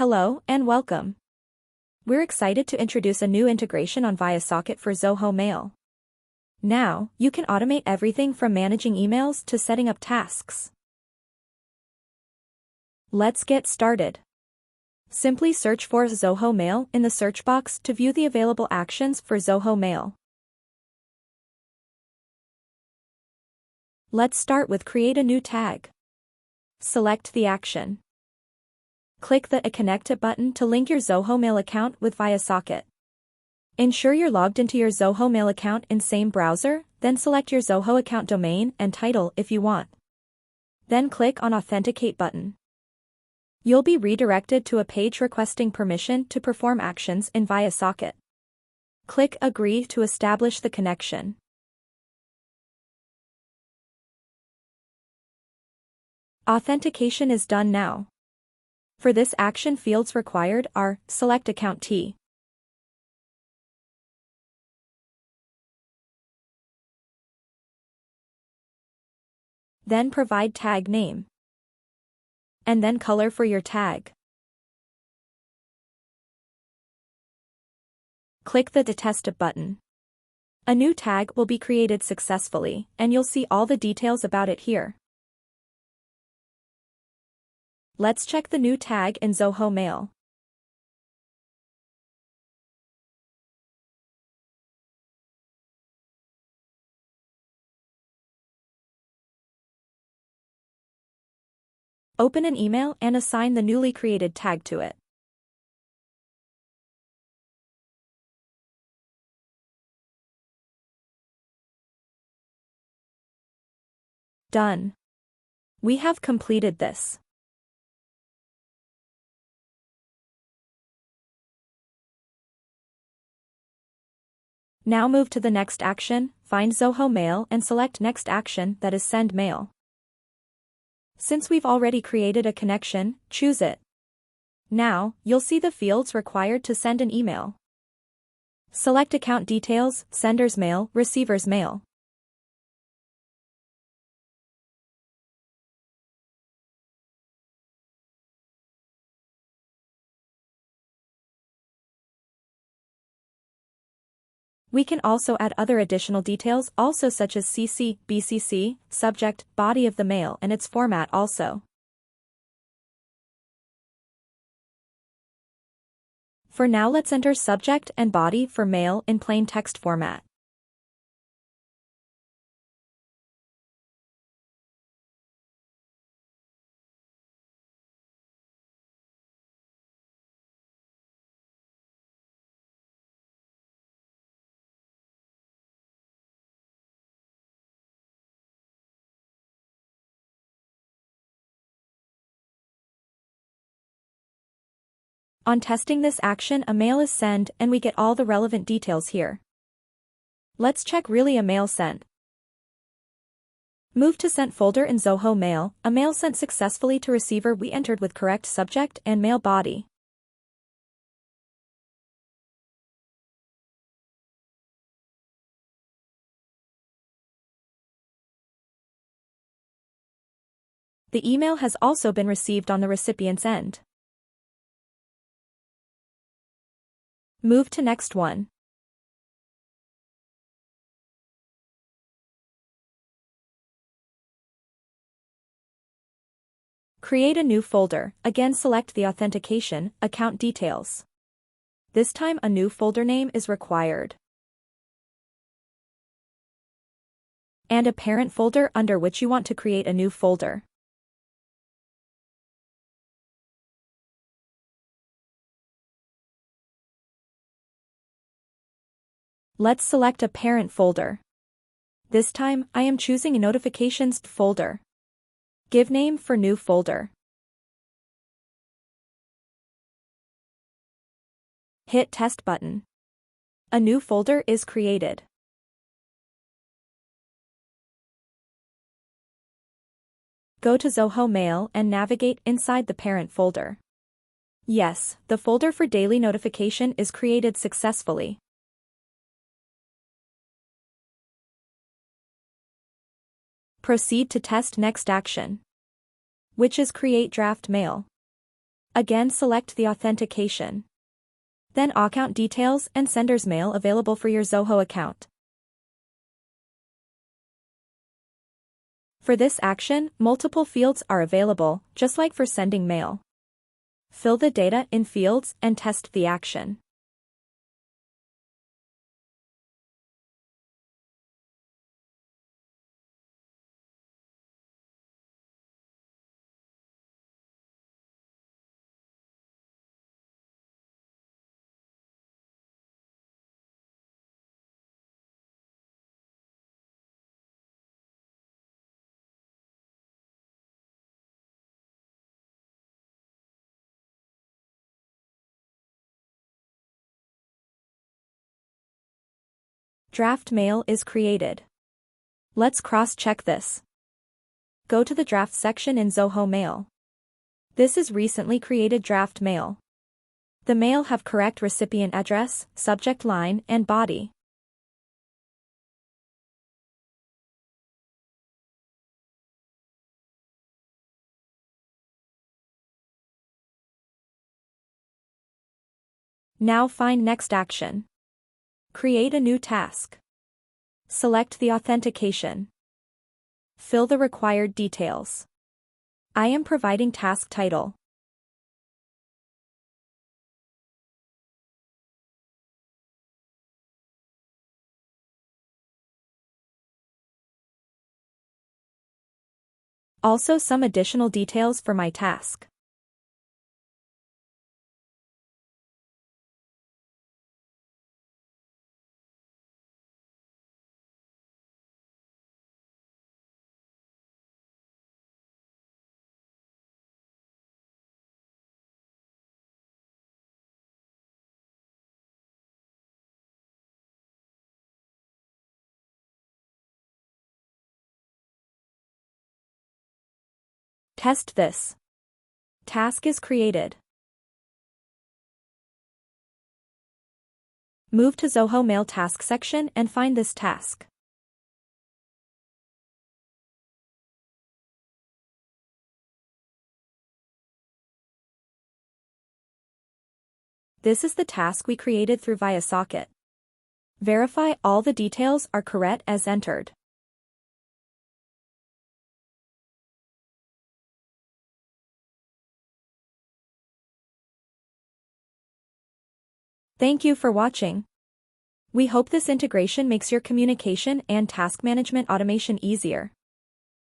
Hello and welcome. We're excited to introduce a new integration on viaSocket for Zoho Mail. Now, you can automate everything from managing emails to setting up tasks. Let's get started. Simply search for Zoho Mail in the search box to view the available actions for Zoho Mail. Let's start with Create a new tag. Select the action. Click the Connect button to link your Zoho Mail account with viaSocket. Ensure you're logged into your Zoho Mail account in same browser, then select your Zoho account domain and title if you want. Then click on Authenticate button. You'll be redirected to a page requesting permission to perform actions in viaSocket. Click Agree to establish the connection. Authentication is done now. For this action, fields required are Select Account T. Then provide tag name. And then color for your tag. Click the Test button. A new tag will be created successfully, and you'll see all the details about it here. Let's check the new tag in Zoho Mail. Open an email and assign the newly created tag to it. Done. We have completed this. Now move to the next action, find Zoho Mail and select Next Action, that is Send Mail. Since we've already created a connection, choose it. Now, you'll see the fields required to send an email. Select Account Details, Sender's Mail, Receiver's Mail. We can also add other additional details also, such as CC, BCC, subject, body of the mail and its format also. For now, let's enter subject and body for mail in plain text format. On testing this action, a mail is sent and we get all the relevant details here. Let's check really a mail sent. Move to Sent folder in Zoho Mail, a mail sent successfully to receiver we entered with correct subject and mail body. The email has also been received on the recipient's end. Move to next one. Create a new folder, again select the Authentication, Account Details. This time a new folder name is required. And a parent folder under which you want to create a new folder. Let's select a parent folder. This time, I am choosing a Notifications folder. Give name for new folder. Hit Test button. A new folder is created. Go to Zoho Mail and navigate inside the parent folder. Yes, the folder for daily notification is created successfully. Proceed to test next action, which is create draft mail. Again, select the authentication. Then account details and sender's mail available for your Zoho account. For this action, multiple fields are available, just like for sending mail. Fill the data in fields and test the action. Draft mail is created. Let's cross-check this. Go to the draft section in Zoho Mail. This is recently created draft mail. The mail have correct recipient address, subject line, and body. Now find next action. Create a new task. Select the authentication. Fill the required details. I am providing task title. Also some additional details for my task. Test this. Task is created. Move to Zoho Mail Task section and find this task. This is the task we created through viaSocket. Verify all the details are correct as entered. Thank you for watching. We hope this integration makes your communication and task management automation easier.